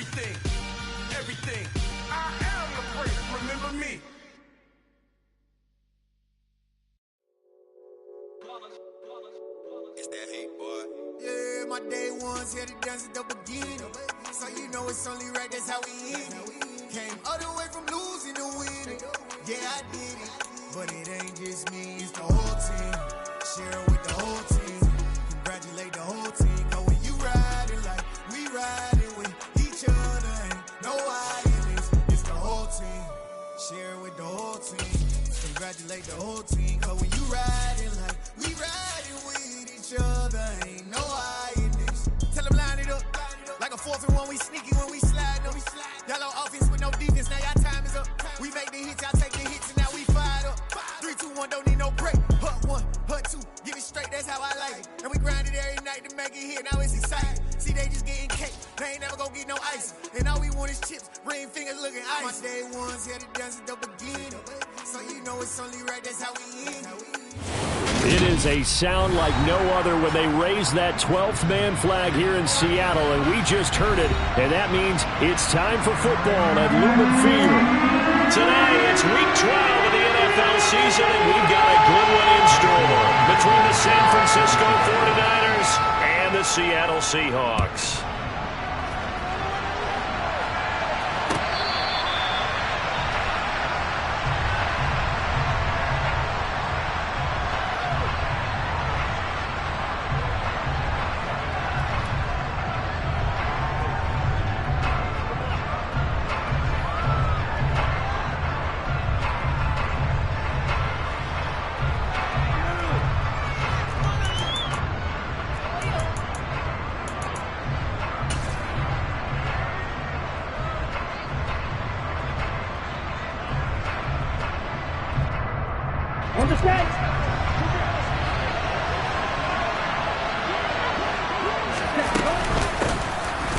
everything, everything. I am the great, remember me. It's that hate, boy. Yeah, my day ones here to dance at the beginning. So you know it's only right, that's how we end it. Came all the way from losing to winning. Yeah, I did it. But it ain't just me, it's the whole team. Share it with the whole team. Congratulate the whole team. Cause when you riding like we riding with each other, ain't no hiding this. It's the whole team. Share it with the whole team. Congratulate the whole team. Cause when you riding like we riding with each other, ain't no hiding this. Tell them line it up. Like a 4th and 1, we sneaky when we slide up. Y'all on offense with no defense, now y'all time is up. We make the hits, y'all take the hits, and now we fired up. 3, 2, 1, don't need no break. Hut 1, hut 2, give it straight, that's how I like it. And we grind it every night to make it hit, now it's exciting. See, they just getting cake, they ain't never gonna get no ice. And all we want is chips, ring fingers looking ice. My day ones here to dance at the beginning. So you know it's only right, that's how we end. It is a sound like no other when they raise that 12th man flag here in Seattle, and we just heard it, and that means it's time for football at Lumen Field. Today, it's week 12 of the NFL season, and we've got a good one in store between the San Francisco 49ers and the Seattle Seahawks.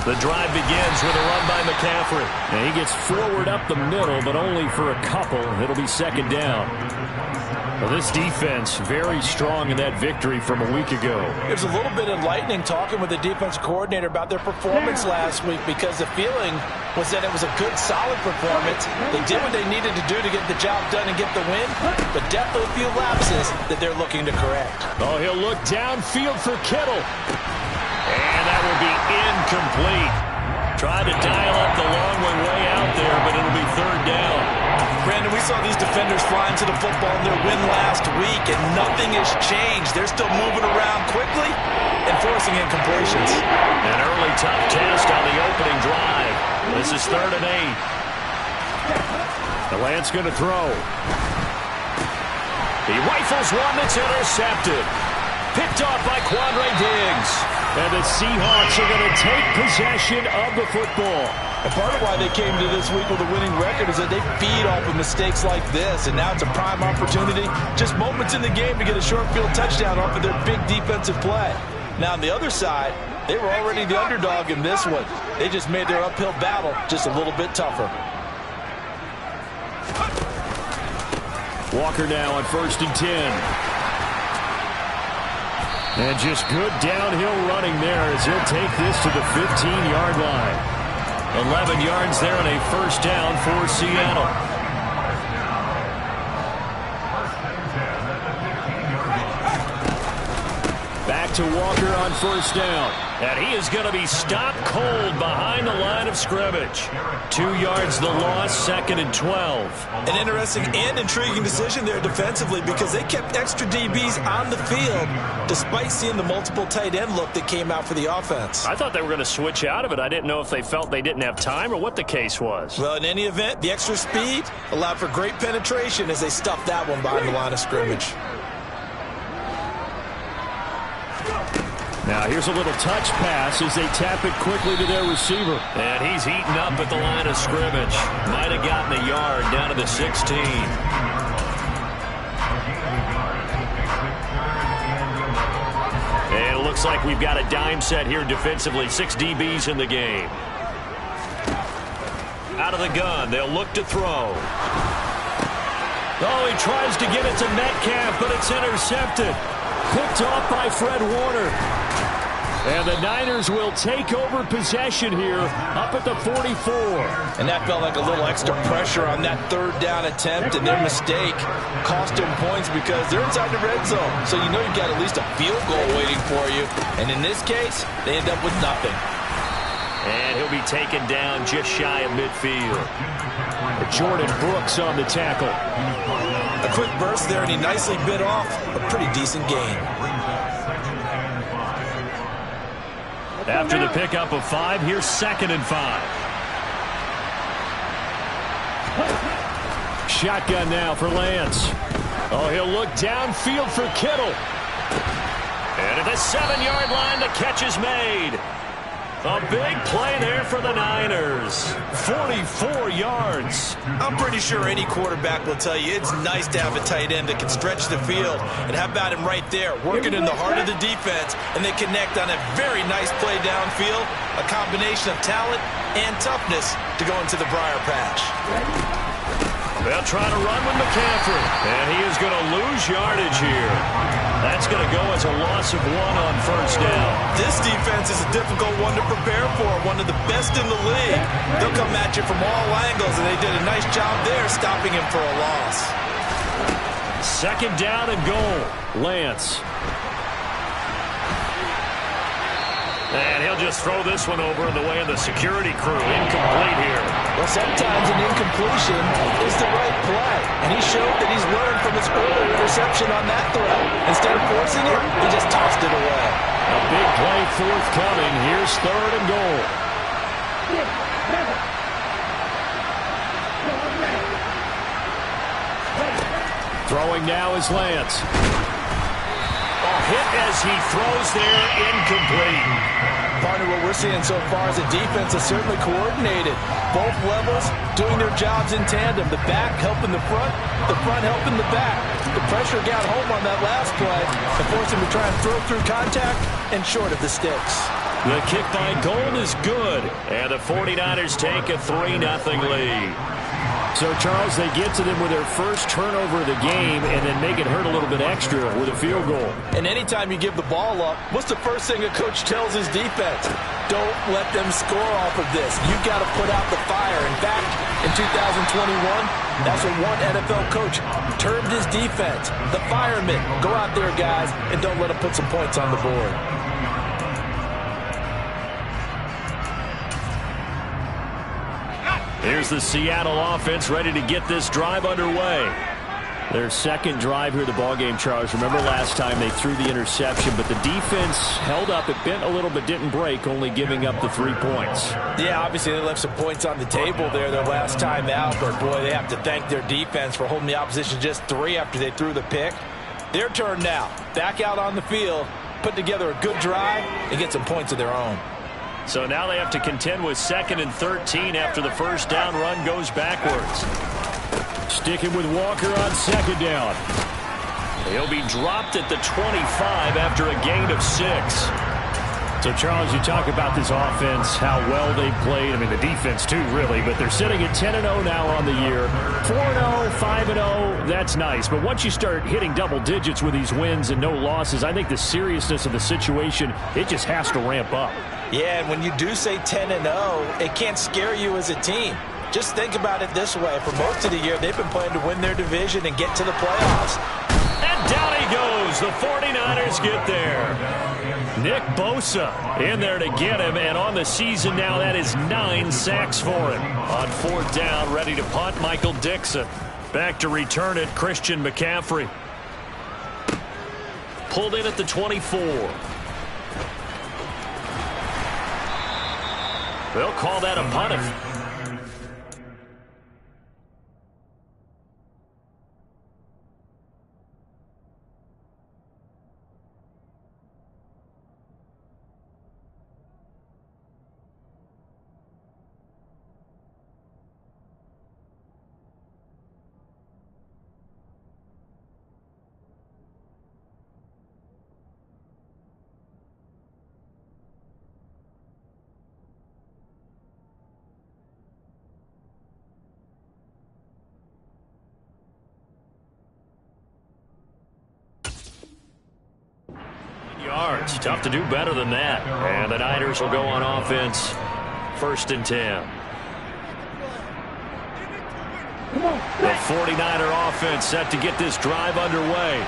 The drive begins with a run by McCaffrey. And he gets forward up the middle, but only for a couple. It'll be second down. Well, this defense very strong in that victory from a week ago. It was a little bit enlightening talking with the defense coordinator about their performance last week, because the feeling was that it was a good, solid performance. They did what they needed to do to get the job done and get the win, but definitely a few lapses that they're looking to correct. Oh, he'll look downfield for Kittle. And that will be incomplete. Tried to dial up the long one way out there, but it'll be third down. Brandon, we saw these defenders flying to the football in their win last week, and nothing has changed. They're still moving around quickly and forcing incompletions. An early tough test on the opening drive. This is 3rd and 8. The Lance going to throw. He rifles one that's intercepted. Picked off by Quandre Diggs. And the Seahawks are going to take possession of the football. And part of why they came to this week with a winning record is that they feed off of mistakes like this, and now it's a prime opportunity, just moments in the game, to get a short field touchdown off of their big defensive play. Now on the other side, they were already the underdog in this one. They just made their uphill battle just a little bit tougher. Walker now on 1st and 10. And just good downhill running there as he'll take this to the 15-yard line. 11 yards there and a first down for Seattle. Back to Walker on 1st down. And he is going to be stopped cold behind the line of scrimmage. 2 yards the loss, 2nd and 12. An interesting and intriguing decision there defensively, because they kept extra DBs on the field despite seeing the multiple tight end look that came out for the offense. I thought they were going to switch out of it. I didn't know if they felt they didn't have time or what the case was. Well, in any event, the extra speed allowed for great penetration as they stuffed that one behind the line of scrimmage. Now here's a little touch pass as they tap it quickly to their receiver. And he's eaten up at the line of scrimmage. Might have gotten a yard down to the 16. And it looks like we've got a dime set here defensively. 6 DBs in the game. Out of the gun, they'll look to throw. Oh, he tries to get it to Metcalf, but it's intercepted. Picked off by Fred Warner. And the Niners will take over possession here up at the 44. And that felt like a little extra pressure on that third down attempt, and their mistake cost them points because they're inside the red zone. So you know you've got at least a field goal waiting for you. And in this case, they end up with nothing. And he'll be taken down just shy of midfield. Jordan Brooks on the tackle. A quick burst there, and he nicely bit off a pretty decent gain. After the pickup of 5, here's 2nd and 5. Shotgun now for Lance. Oh, he'll look downfield for Kittle. And at the 7-yard line, the catch is made. A big play there for the Niners. 44 yards. I'm pretty sure any quarterback will tell you it's nice to have a tight end that can stretch the field. And how about him right there, working in the heart of the defense, and they connect on a very nice play downfield, a combination of talent and toughness to go into the briar patch. They'll try to run with McCaffrey, and he is going to lose yardage here. That's going to go as a loss of 1 on first down. This defense is a difficult one to prepare for, one of the best in the league. They'll come at you from all angles, and they did a nice job there stopping him for a loss. 2nd down and goal. Lance. And he'll just throw this one over in the way of the security crew. Incomplete here. Well, sometimes an incompletion is the right play. And he showed that he's learned from his earlier interception on that throw. Instead of forcing it, he just tossed it away. A big play forthcoming. Here's 3rd and goal. Throwing now is Lance. Hit as he throws there, incomplete. Partner, what we're seeing so far is the defense is certainly coordinated. Both levels doing their jobs in tandem. The back helping the front helping the back. The pressure got home on that last play and forced him to try and throw through contact and short of the sticks. The kick by Gold is good, and the 49ers take a 3-0 lead. So, Charles, they get to them with their first turnover of the game and then make it hurt a little bit extra with a field goal. And anytime you give the ball up, what's the first thing a coach tells his defense? Don't let them score off of this. You've got to put out the fire. In fact, in 2021, that's what one NFL coach termed his defense. The firemen. Go out there, guys, and don't let them put some points on the board. Here's the Seattle offense ready to get this drive underway. Their 2nd drive here of the ballgame, Charles. Remember last time they threw the interception, but the defense held up. It bent a little but didn't break, only giving up the 3 points. Yeah, obviously they left some points on the table there their last time out, but boy, they have to thank their defense for holding the opposition just 3 after they threw the pick. Their turn now. Back out on the field, put together a good drive, and get some points of their own. So now they have to contend with 2nd and 13 after the first down run goes backwards. Sticking with Walker on 2nd down. He'll be dropped at the 25 after a gain of 6. So, Charles, you talk about this offense, how well they played. I mean, the defense, too, really. But they're sitting at 10-0 now on the year. 4-0, 5-0, that's nice. But once you start hitting double digits with these wins and no losses, I think the seriousness of the situation, it just has to ramp up. Yeah, and when you do say 10-0, it can't scare you as a team. Just think about it this way. For most of the year, they've been playing to win their division and get to the playoffs. And down he goes. The 49ers get there. Nick Bosa in there to get him. And on the season now, that is 9 sacks for him. On 4th down, ready to punt, Michael Dixon. Back to return it, Christian McCaffrey. Pulled in at the 24. They'll call that a punt. yards. Tough to do better than that. And the Niners will go on offense. 1st and 10. The 49er offense set to get this drive underway.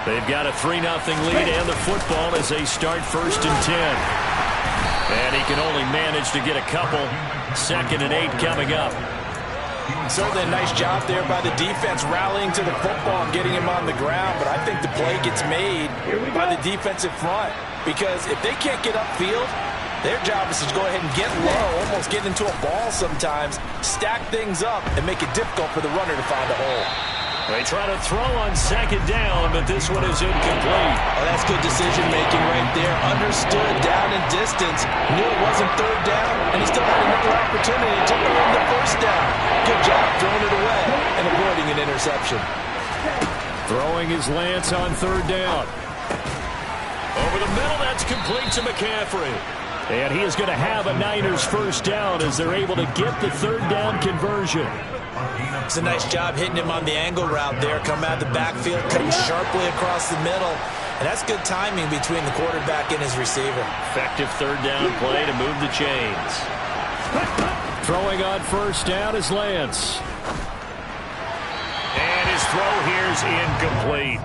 They've got a 3-0 lead and the football as they start 1st and 10. And he can only manage to get a couple. 2nd and 8 coming up. Certainly a nice job there by the defense rallying to the football and getting him on the ground. But I think the play gets made by the defensive front. Because if they can't get upfield, their job is to go ahead and get low, almost get into a ball sometimes, stack things up, and make it difficult for the runner to find a hole. They try to throw on 2nd down, but this one is incomplete. Oh, that's good decision-making right there. Understood down and distance. Knew it wasn't 3rd down, and he still had another opportunity to earn the 1st down. Good job throwing it away and avoiding an interception. Throwing is Lance on 3rd down. Over the middle, that's complete to McCaffrey. And he is going to have a Niners 1st down as they're able to get the 3rd down conversion. It's a nice job hitting him on the angle route there. Come out of the backfield, cutting sharply across the middle. And that's good timing between the quarterback and his receiver. Effective 3rd down play to move the chains. Throwing on 1st down is Lance. And his throw here's incomplete.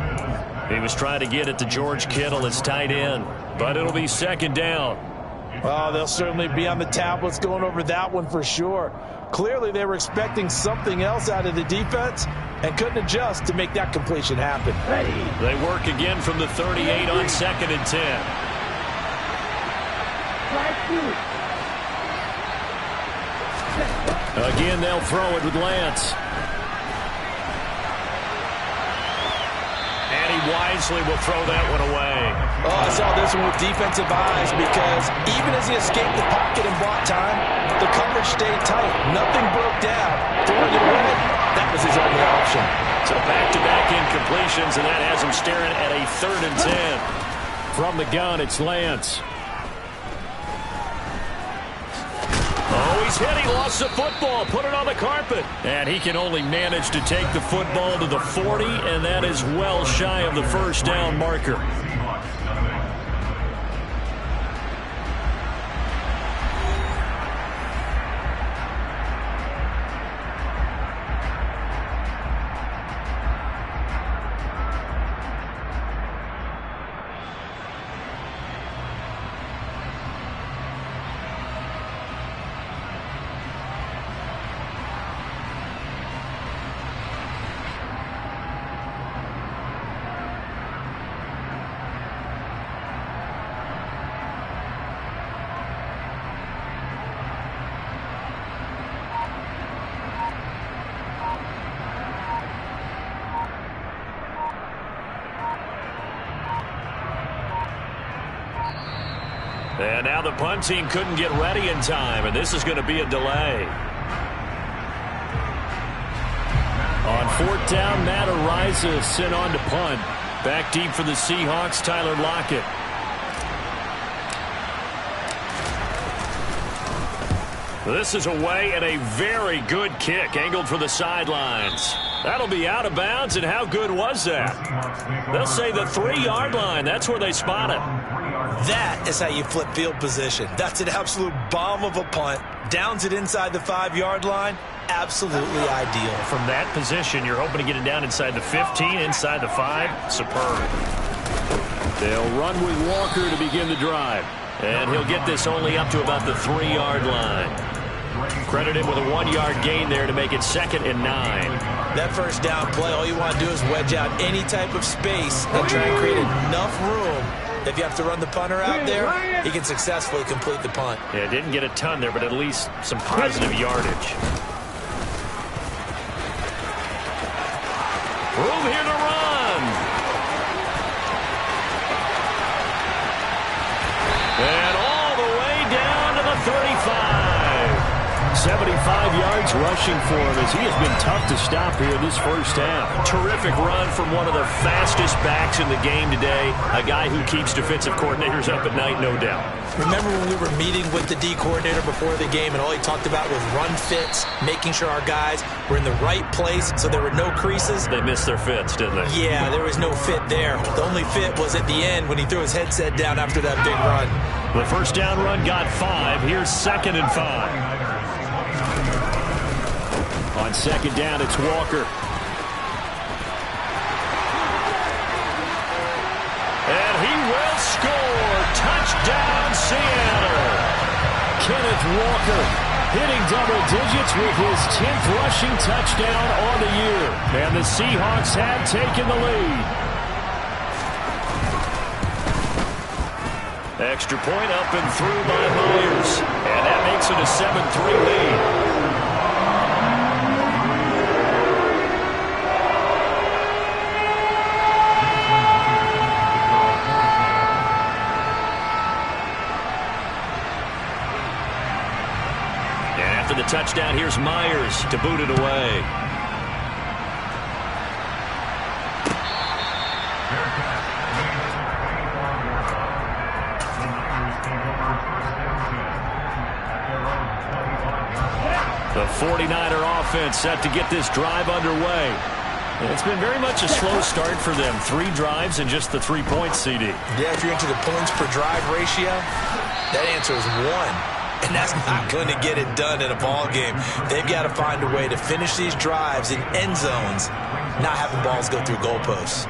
He was trying to get it to George Kittle, his tight end. But it'll be 2nd down. Well, they'll certainly be on the tablets going over that one for sure. Clearly, they were expecting something else out of the defense and couldn't adjust to make that completion happen. They work again from the 38 on 2nd and 10. Again, they'll throw it with Lance. And he wisely will throw that one away. Oh, I saw this one with defensive eyes because even as he escaped the pocket and bought time, the coverage stayed tight. Nothing broke down. Throwing it away, that was his only option. So back-to-back incompletions, and that has him staring at a 3rd and 10. From the gun, it's Lance. Oh, he's hit. He lost the football. Put it on the carpet. And he can only manage to take the football to the 40, and that is well shy of the 1st down marker. And now the punt team couldn't get ready in time, and this is going to be a delay. On 4th down, Matt Ariza sent on to punt. Back deep for the Seahawks, Tyler Lockett. This is away and a very good kick, angled for the sidelines. That'll be out of bounds, and how good was that? They'll say the 3-yard line. That's where they spot it. That is how you flip field position. That's an absolute bomb of a punt. Downs it inside the 5-yard line. Absolutely ideal. From that position, you're hoping to get it down inside the 15, inside the 5. Superb. They'll run with Walker to begin the drive. And he'll get this only up to about the 3-yard line. Credit him with a 1-yard gain there to make it 2nd and 9. That 1st down play, all you want to do is wedge out any type of space and try and create enough room. If you have to run the punter out there, he can successfully complete the punt. Yeah, didn't get a ton there, but at least some positive yardage. Room here to run. And all the way down to the 35. 75 yards rushing for him as he has been tough to stop here this first half. Terrific run from one of the fastest backs in the game today. A guy who keeps defensive coordinators up at night, no doubt. Remember when we were meeting with the D coordinator before the game and all he talked about was run fits, making sure our guys were in the right place so there were no creases? They missed their fits, didn't they? Yeah, there was no fit there. The only fit was at the end when he threw his headset down after that big run. The first down run got 5. Here's 2nd and 5. On 2nd down, it's Walker. And he will score. Touchdown, Seattle. Kenneth Walker hitting double digits with his 10th rushing touchdown on the year. And the Seahawks have taken the lead. Extra point up and through by Myers. And that makes it a 7-3 lead. And after the touchdown, here's Myers to boot it away. The 49er offense set to get this drive underway. And it's been very much a slow start for them. 3 drives and just the 3 points, CD. Yeah, if you're into the points per drive ratio, that answer is 1. And that's not going to get it done in a ball game. They've got to find a way to finish these drives in end zones, not having balls go through goalposts.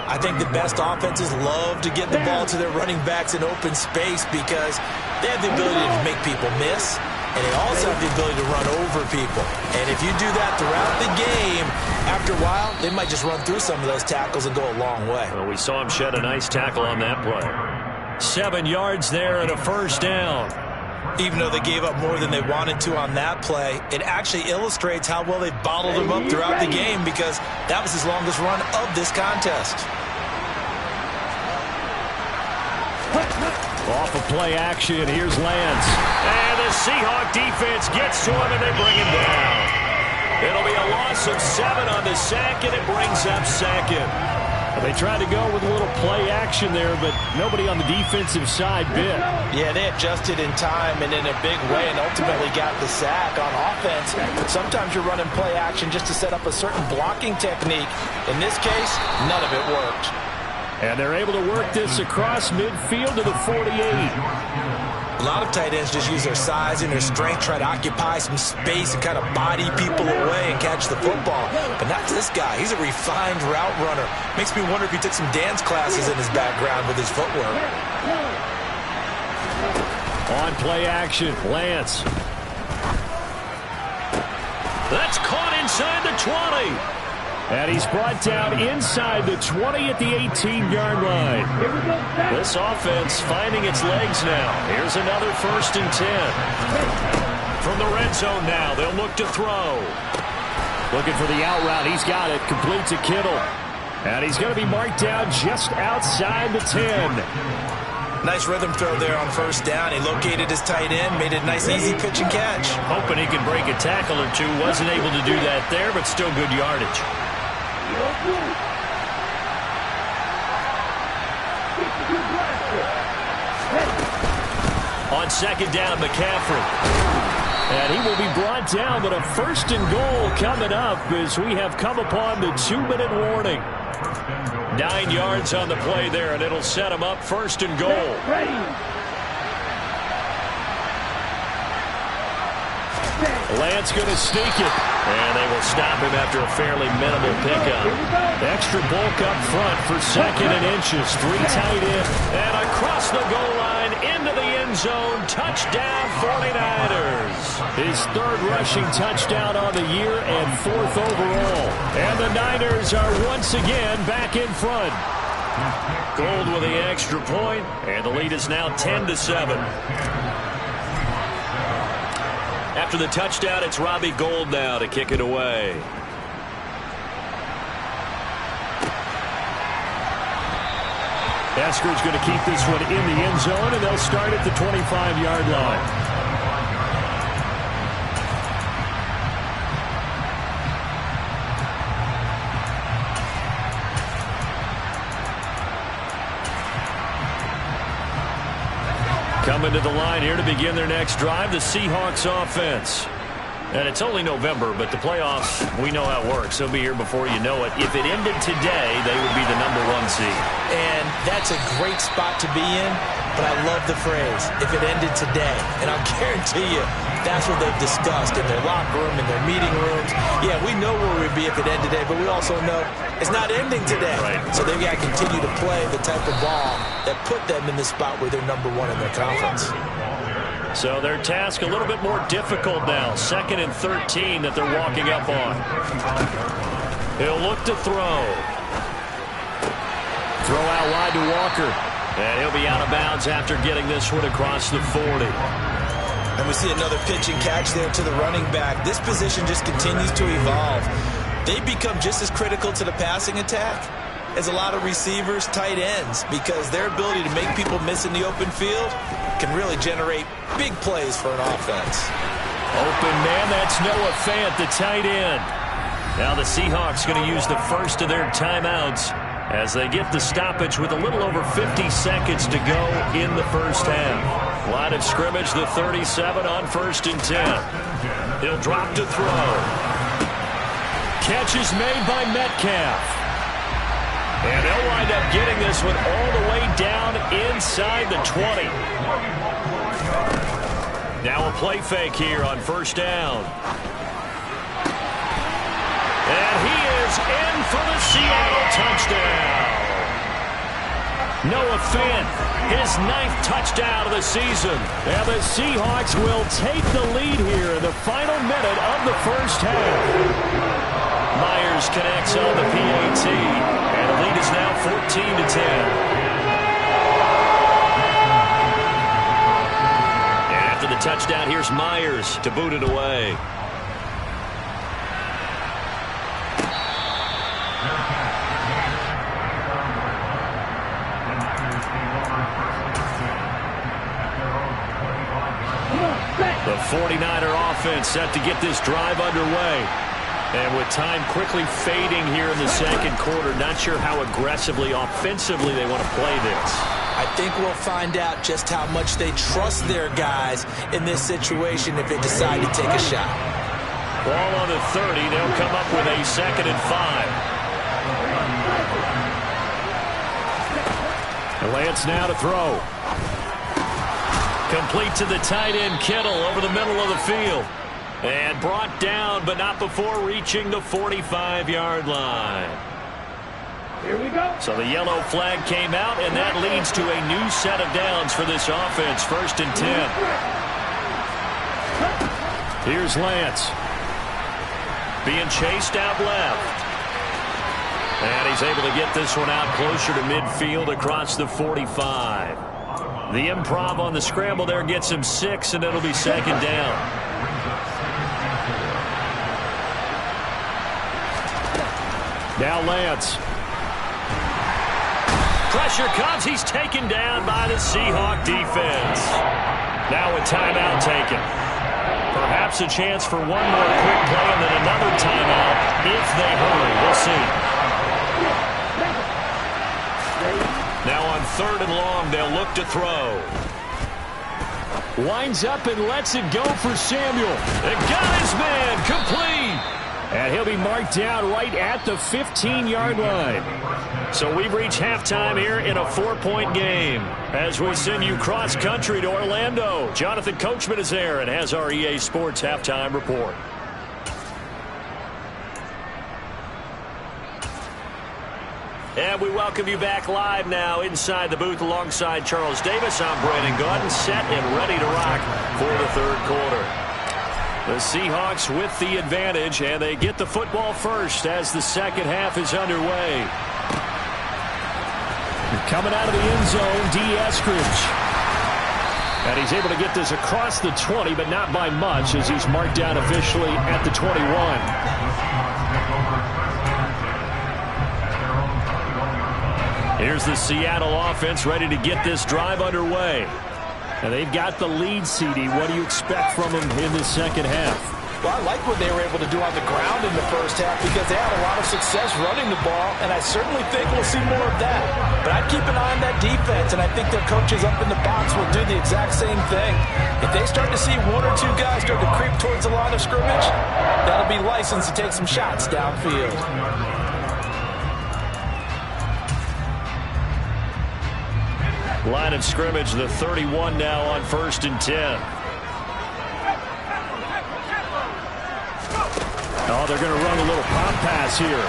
I think the best offenses love to get the ball to their running backs in open space because they have the ability to make people miss. And they also have the ability to run over people. And if you do that throughout the game, after a while, they might just run through some of those tackles and go a long way. Well, we saw him shed a nice tackle on that play. 7 yards there and a first down. Even though they gave up more than they wanted to on that play, it actually illustrates how well they bottled them up throughout the game because that was his longest run of this contest. Off of play action, here's Lance. And the Seahawk defense gets to him and they bring him down. It'll be a loss of 7 on the sack, and it brings up 2nd. They tried to go with a little play action there, but nobody on the defensive side bit. Yeah, they adjusted in time and in a big way and ultimately got the sack on offense. Sometimes you're running play action just to set up a certain blocking technique. In this case, none of it worked. And they're able to work this across midfield to the 48. A lot of tight ends just use their size and their strength, try to occupy some space and kind of body people away and catch the football. But not this guy. He's a refined route runner. Makes me wonder if he took some dance classes in his background with his footwork. On play action, Lance. That's caught inside the 20. And he's brought down inside the 20 at the 18-yard line. This offense finding its legs now. Here's another 1st and 10. From the red zone now, they'll look to throw. Looking for the out route. He's got it. Complete to Kittle. And he's going to be marked down just outside the 10. Nice rhythm throw there on 1st down. He located his tight end, made it a nice, easy pitch and catch. Hoping he can break a tackle or two. Wasn't able to do that there, but still good yardage. On 2nd down, McCaffrey. And he will be brought down, but a 1st and goal coming up as we have come upon the 2-minute warning. 9 yards on the play there, and it'll set him up 1st and goal. Lance going to sneak it. And they will stop him after a fairly minimal pickup. Extra bulk up front for 2nd and inches. 3 tight end. And across the goal line into the end zone. Touchdown 49ers. His 3rd rushing touchdown on the year and 4th overall. And the Niners are once again back in front. Gold with the extra point, and the lead is now 10-7. After the touchdown, it's Robbie Gould now to kick it away. Esker's going to keep this one in the end zone, and they'll start at the 25-yard line. Coming to the line here to begin their next drive, the Seahawks offense. And it's only November, but the playoffs, we know how it works. They'll be here before you know it. If it ended today, they would be the #1 seed. And that's a great spot to be in, but I love the phrase, if it ended today. And I'll guarantee you, that's what they've discussed in their locker room, in their meeting rooms. Yeah, we know where we'd be if it ended today, but we also know it's not ending today. Right. So they've got to continue to play the type of ball that put them in the spot where they're #1 in their conference. So their task a little bit more difficult now. 2nd and 13 that they're walking up on. He'll look to throw. Throw out wide to Walker. And he'll be out of bounds after getting this one across the 40. And we see another pitch and catch there to the running back. This position just continues to evolve. They become just as critical to the passing attack as a lot of receivers, tight ends, because their ability to make people miss in the open field can really generate big plays for an offense. Open man, that's Noah Fant, the tight end. Now the Seahawks going to use the first of their timeouts as they get the stoppage with a little over 50 seconds to go in the first half. Line of scrimmage, the 37 on 1st and 10. He'll drop to throw. Catch is made by Metcalf. And they'll wind up getting this one all the way down inside the 20. Now a play fake here on 1st down. And he is in for the Seattle touchdown. Noah Fant, his 9th touchdown of the season. And the Seahawks will take the lead here in the final minute of the first half. Myers connects on the PAT, and the lead is now 14-10. And after the touchdown, here's Myers to boot it away. The 49er offense set to get this drive underway. And with time quickly fading here in the second quarter, not sure how aggressively, offensively they want to play this. I think we'll find out just how much they trust their guys in this situation if they decide to take a shot. Ball on the 30. They'll come up with a 2nd and 5. Lance now to throw. Complete to the tight end, Kittle, over the middle of the field. And brought down, but not before reaching the 45-yard line. Here we go. So the yellow flag came out, and that leads to a new set of downs for this offense. 1st and 10. Here's Lance. Being chased out left. And he's able to get this one out closer to midfield across the 45. The improv on the scramble there gets him 6, and it'll be 2nd down. Now Lance. Pressure comes. He's taken down by the Seahawk defense. Now a timeout taken. Perhaps a chance for one more quick play and then another timeout if they hurry. We'll see. Now on 3rd and long, they'll look to throw. Winds up and lets it go for Samuel. And got his man complete. And he'll be marked down right at the 15-yard line. So we've reached halftime here in a 4-point game. As we send you cross-country to Orlando, Jonathan Coachman is there and has our EA Sports halftime report. And we welcome you back live now inside the booth alongside Charles Davis. I'm Brandon Gaudin, set and ready to rock for the 3rd quarter. The Seahawks with the advantage, and they get the football first as the second half is underway. Coming out of the end zone, D. Eskridge. And he's able to get this across the 20, but not by much as he's marked down officially at the 21. Here's the Seattle offense ready to get this drive underway. And they've got the lead, CD. What do you expect from them in the second half? Well, I like what they were able to do on the ground in the first half because they had a lot of success running the ball, and I certainly think we'll see more of that. But I'd keep an eye on that defense, and I think their coaches up in the box will do the exact same thing. If they start to see one or two guys start to creep towards the line of scrimmage, that'll be license to take some shots downfield. Line of scrimmage, the 31 now on 1st and 10. Oh, they're going to run a little pop pass here.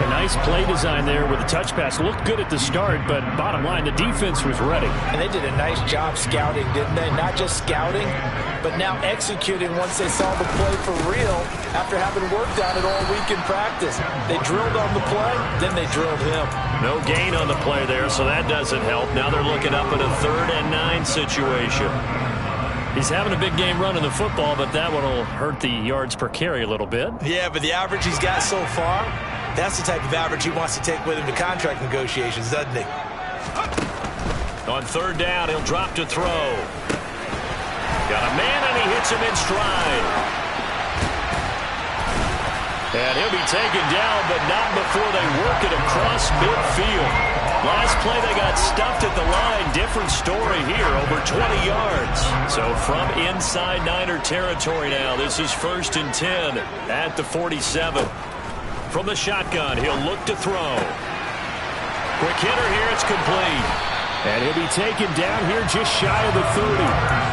A nice play design there with a touch pass. Looked good at the start, but bottom line, the defense was ready. And they did a nice job scouting, didn't they? Not just scouting, but now executing once they saw the play for real after having worked on it all week in practice. They drilled on the play, then they drilled him. No gain on the play there, so that doesn't help. Now they're looking up at a 3rd and 9 situation. He's having a big game running the football, but that one will hurt the yards per carry a little bit. Yeah, but the average he's got so far, that's the type of average he wants to take with him to contract negotiations, doesn't he? On 3rd down, he'll drop to throw. Got a man, and he hits him in stride. And he'll be taken down, but not before they work it across midfield. Last play, they got stuffed at the line. Different story here, over 20 yards. So from inside Niner territory now, this is 1st and 10 at the 47. From the shotgun, he'll look to throw. Quick hitter here, it's complete. And he'll be taken down here just shy of the 30.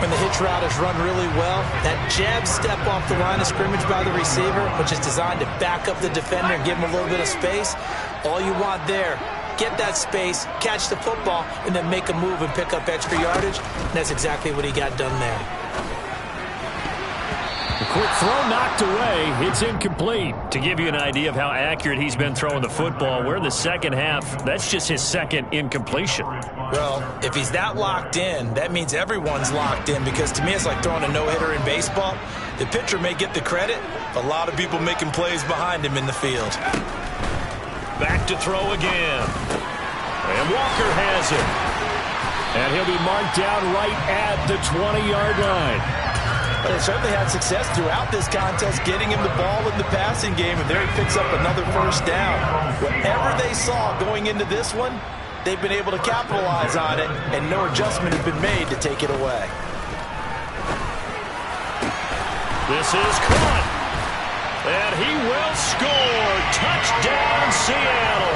When the hitch route is run really well, that jab step off the line of scrimmage by the receiver, which is designed to back up the defender and give him a little bit of space, all you want there, get that space, catch the football, and then make a move and pick up extra yardage. And that's exactly what he got done there. A quick throw knocked away. It's incomplete. To give you an idea of how accurate he's been throwing the football, we're in the second half. That's just his 2nd incompletion. Well, if he's that locked in, that means everyone's locked in, because to me it's like throwing a no-hitter in baseball. The pitcher may get the credit, but a lot of people making plays behind him in the field. Back to throw again. And Walker has it. And he'll be marked down right at the 20-yard line. But they certainly had success throughout this contest getting him the ball in the passing game, and there he picks up another 1st down. Whatever they saw going into this one, they've been able to capitalize on it, and no adjustment has been made to take it away. This is caught. And he will score. Touchdown, Seattle.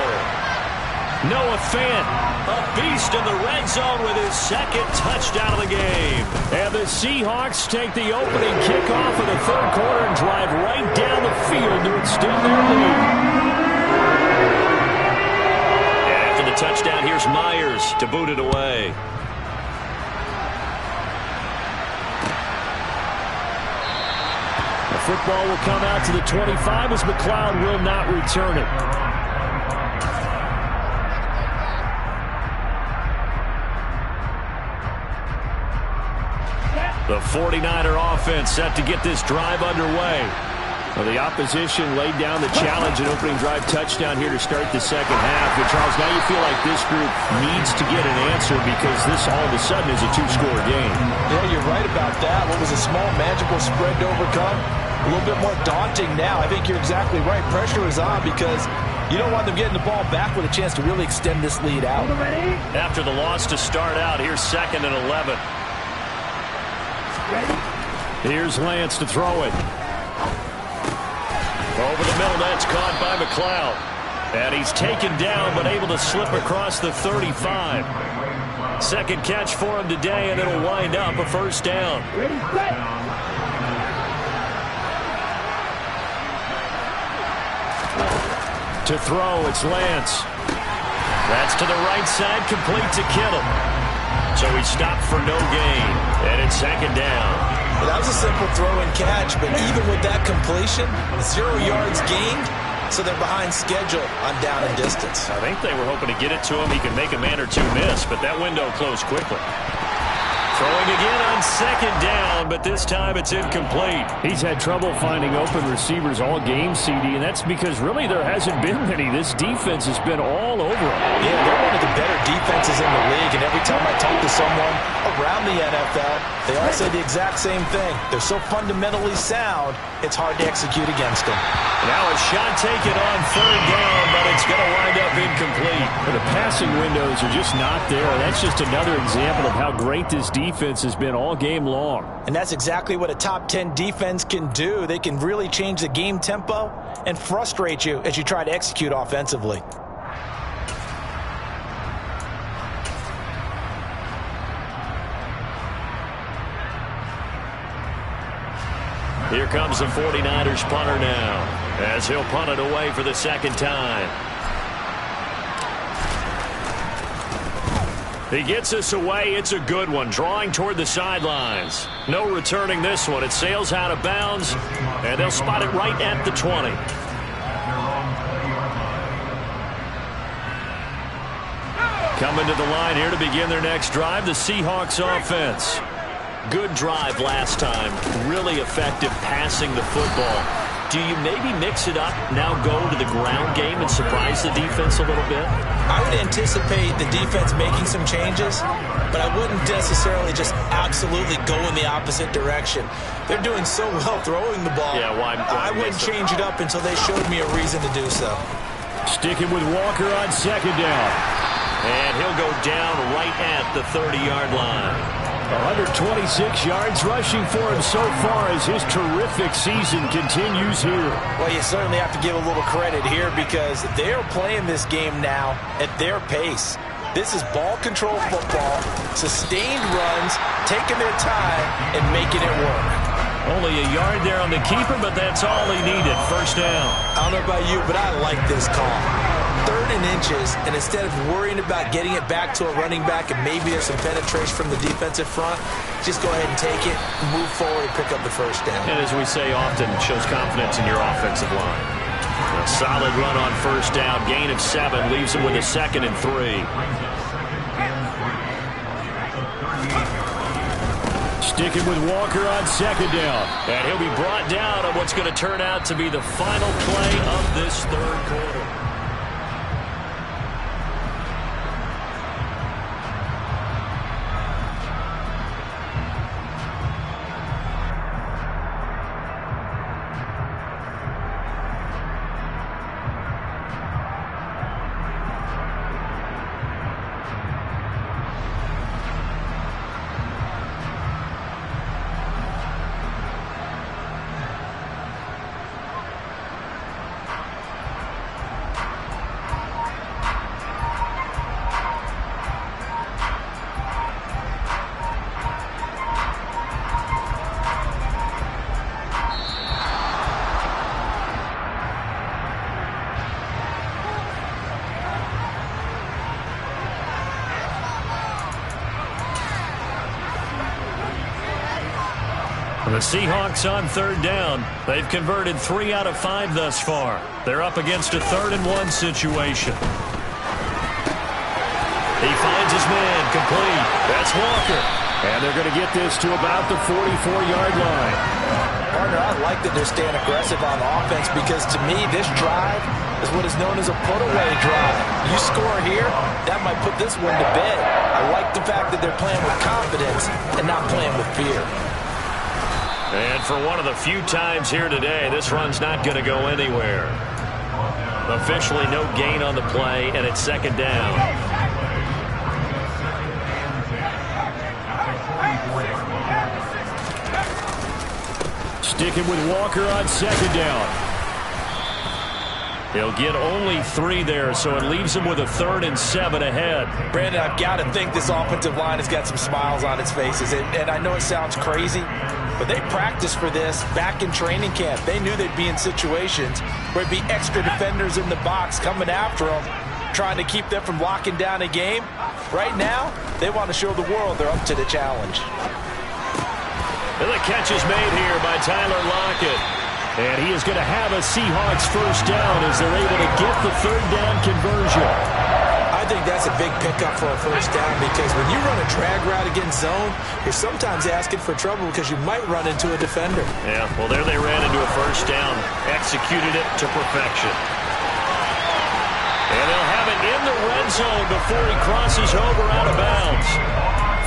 Noah Fant, a beast in the red zone with his 2nd touchdown of the game. And the Seahawks take the opening kickoff of the 3rd quarter and drive right down the field to extend their lead. And after the touchdown, here's Myers to boot it away. The football will come out to the 25 as McLeod will not return it. The 49er offense set to get this drive underway. Well, the opposition laid down the challenge and opening drive touchdown here to start the second half. But Charles, now you feel like this group needs to get an answer because this all of a sudden is a 2-score game. Yeah, you're right about that. What was a small, manageable spread to overcome, a little bit more daunting now. I think you're exactly right. Pressure is on because you don't want them getting the ball back with a chance to really extend this lead out. After the loss to start out, here's 2nd and 11. Here's Lance to throw it. Over the middle, that's caught by McLeod. And he's taken down, but able to slip across the 35. 2nd catch for him today, and it'll wind up a 1st down. To throw, it's Lance. That's to the right side, complete to Kittle. So he stopped for no gain, and it's 2nd down. Well, that was a simple throw and catch, but even with that completion, 0 yards gained, so they're behind schedule on down and distance. I think they were hoping to get it to him. He could make a man or two miss, but that window closed quickly. Throwing again on 2nd down, but this time it's incomplete. He's had trouble finding open receivers all game, CD, and that's because really there hasn't been many. This defense has been all over him. Yeah, they're one of the better defenses in the league, and every time I talk to someone around the NFL, They all say the exact same thing. They're so fundamentally sound, it's hard to execute against them. Now a shot taken on third down, but it's going to wind up incomplete. The passing windows are just not there. That's just another example of how great this defense has been all game long. And that's exactly what a top 10 defense can do. They can really change the game tempo and frustrate you as you try to execute offensively. Here comes the 49ers punter now, as he'll punt it away for the second time. He gets us away. It's a good one, drawing toward the sidelines. No returning this one. It sails out of bounds, and they'll spot it right at the 20. Coming to the line here to begin their next drive, the Seahawks offense. Good drive last time. Really effective passing the football. Do you maybe mix it up, now go to the ground game and surprise the defense a little bit? I would anticipate the defense making some changes, but I wouldn't necessarily just absolutely go in the opposite direction. They're doing so well throwing the ball. Yeah, why I wouldn't change it up until they showed me a reason to do so. Sticking with Walker on second down. And he'll go down right at the 30-yard line. 126 yards rushing for him so far as his terrific season continues here. Well, you certainly have to give a little credit here because they're playing this game now at their pace. This is ball control football, sustained runs, taking their time, and making it work. Only a yard there on the keeper, but that's all he needed. First down. I don't know about you, but I like this call. 3rd and inches, and instead of worrying about getting it back to a running back and maybe there's some penetration from the defensive front, just go ahead and take it, move forward, and pick up the first down. And as we say often, it shows confidence in your offensive line. A solid run on first down, gain of 7, leaves him with a 2nd and 3. Sticking with Walker on second down. And he'll be brought down on what's going to turn out to be the final play of this third quarter. The Seahawks on third down. They've converted 3 out of 5 thus far. They're up against a 3rd and 1 situation. He finds his man, complete. That's Walker. And they're going to get this to about the 44-yard line. Partner, I like that they're staying aggressive on offense because to me, this drive is what is known as a put-away drive. You score here, that might put this one to bed. I like the fact that they're playing with confidence and not playing with fear. And for one of the few times here today, this run's not going to go anywhere. Officially no gain on the play, and it's 2nd down. Sticking with Walker on 2nd down. He'll get only 3 there, so it leaves him with a 3rd and 7 ahead. Brandon, I've got to think this offensive line has got some smiles on its faces. And I know it sounds crazy, but they practiced for this back in training camp. They knew they'd be in situations where it'd be extra defenders in the box coming after them, trying to keep them from locking down a game. Right now, they want to show the world they're up to the challenge. And the catch is made here by Tyler Lockett. And he is going to have a Seahawks first down as they're able to get the 3rd down conversion. I think that's a big pickup for a first down because when you run a drag route against zone, you're sometimes asking for trouble because you might run into a defender. Yeah, well, there they ran into a first down, executed it to perfection. And they'll have it in the red zone before he crosses over out of bounds.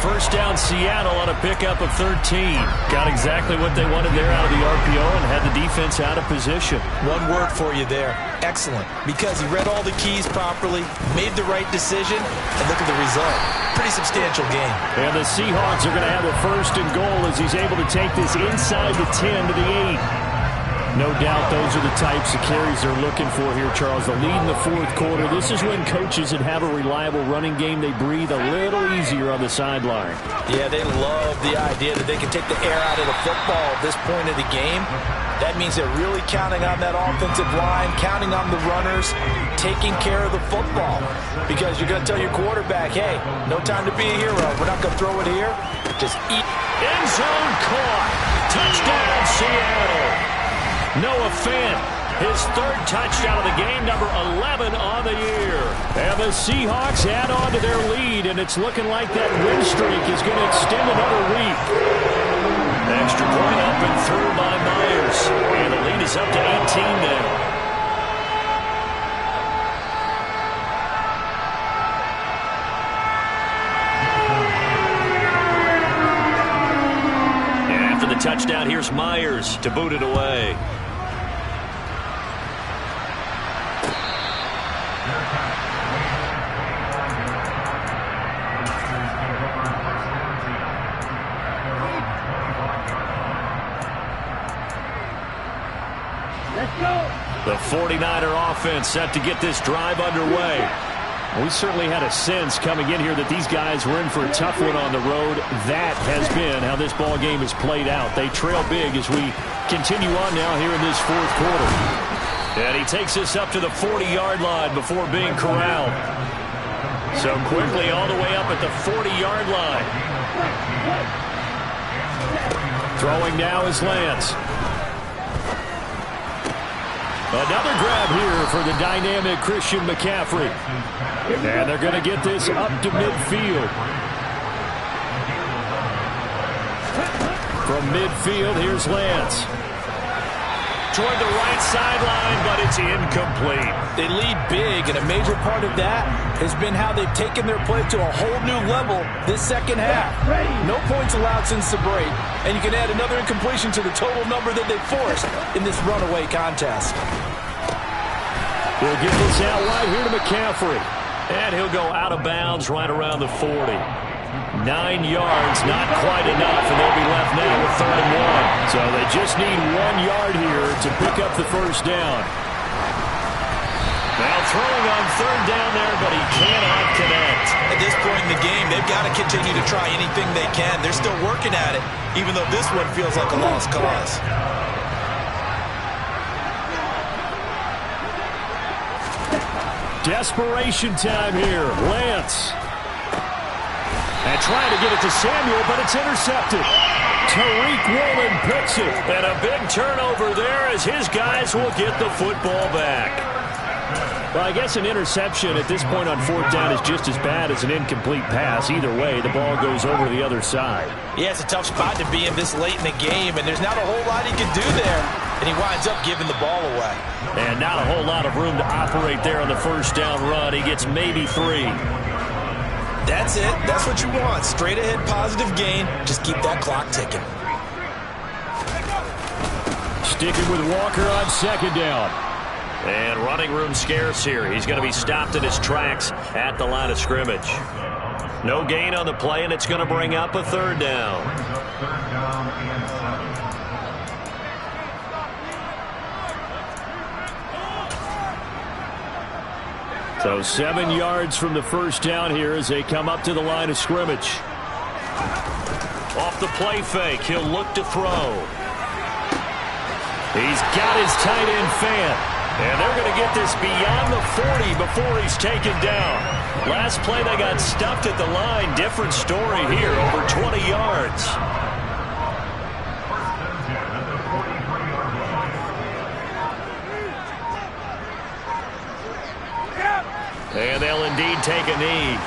First down Seattle on a pickup of 13. Got exactly what they wanted there out of the RPO and had the defense out of position. One word for you there. Excellent. Because he read all the keys properly, made the right decision, and look at the result. Pretty substantial game. And the Seahawks are going to have a first and goal as he's able to take this inside the 10 to the 8. No doubt those are the types of carries they're looking for here, Charles. The lead in the fourth quarter. This is when coaches that have a reliable running game, they breathe a little easier on the sideline. Yeah, they love the idea that they can take the air out of the football at this point of the game. That means they're really counting on that offensive line, counting on the runners, taking care of the football. Because you're going to tell your quarterback, hey, no time to be a hero. We're not going to throw it here. Just eat. End zone caught. Touchdown, Seattle. Noah Fant, his third touchdown of the game, number 11 on the year. And the Seahawks add on to their lead, and it's looking like that win streak is going to extend another week. Extra point up and through by Myers. And the lead is up to 18 now. And after the touchdown, here's Myers to boot it away. The 49er offense set to get this drive underway. We certainly had a sense coming in here that these guys were in for a tough one on the road. That has been how this ball game has played out. They trail big as we continue on now here in this fourth quarter. And he takes us up to the 40-yard line before being corralled. So quickly all the way up at the 40-yard line. Throwing now is Lance. Another grab here for the dynamic Christian McCaffrey. And they're going to get this up to midfield. From midfield, here's Lance. Toward the right sideline, but it's incomplete. They lead big, and a major part of that has been how they've taken their play to a whole new level this second half. No points allowed since the break, and you can add another incompletion to the total number that they forced in this runaway contest. He'll get this out right here to McCaffrey. And he'll go out of bounds right around the 40. 9 yards, not quite enough, and they'll be left now with 3rd and 1. So they just need 1 yard here to pick up the first down. Now throwing on 3rd down there, but he cannot connect. At this point in the game, they've got to continue to try anything they can. They're still working at it, even though this one feels like a lost cause. Desperation time here. Lance. And trying to get it to Samuel, but it's intercepted. Tariq Woolen picks it. And a big turnover there as his guys will get the football back. Well, I guess an interception at this point on 4th down is just as bad as an incomplete pass. Either way, the ball goes over the other side. Yeah, it's a tough spot to be in this late in the game, and there's not a whole lot he can do there. And he winds up giving the ball away. And not a whole lot of room to operate there on the first down run. He gets maybe 3. That's it. That's what you want. Straight ahead positive gain. Just keep that clock ticking. Sticking with Walker on 2nd down. And running room scarce here. He's going to be stopped in his tracks at the line of scrimmage. No gain on the play, and it's going to bring up a 3rd down. So 7 yards from the first down here as they come up to the line of scrimmage. Off the play fake, he'll look to throw. He's got his tight end Fant. And they're going to get this beyond the 40 before he's taken down. Last play they got stuffed at the line. Different story here, over 20 yards. And they'll indeed take a knee.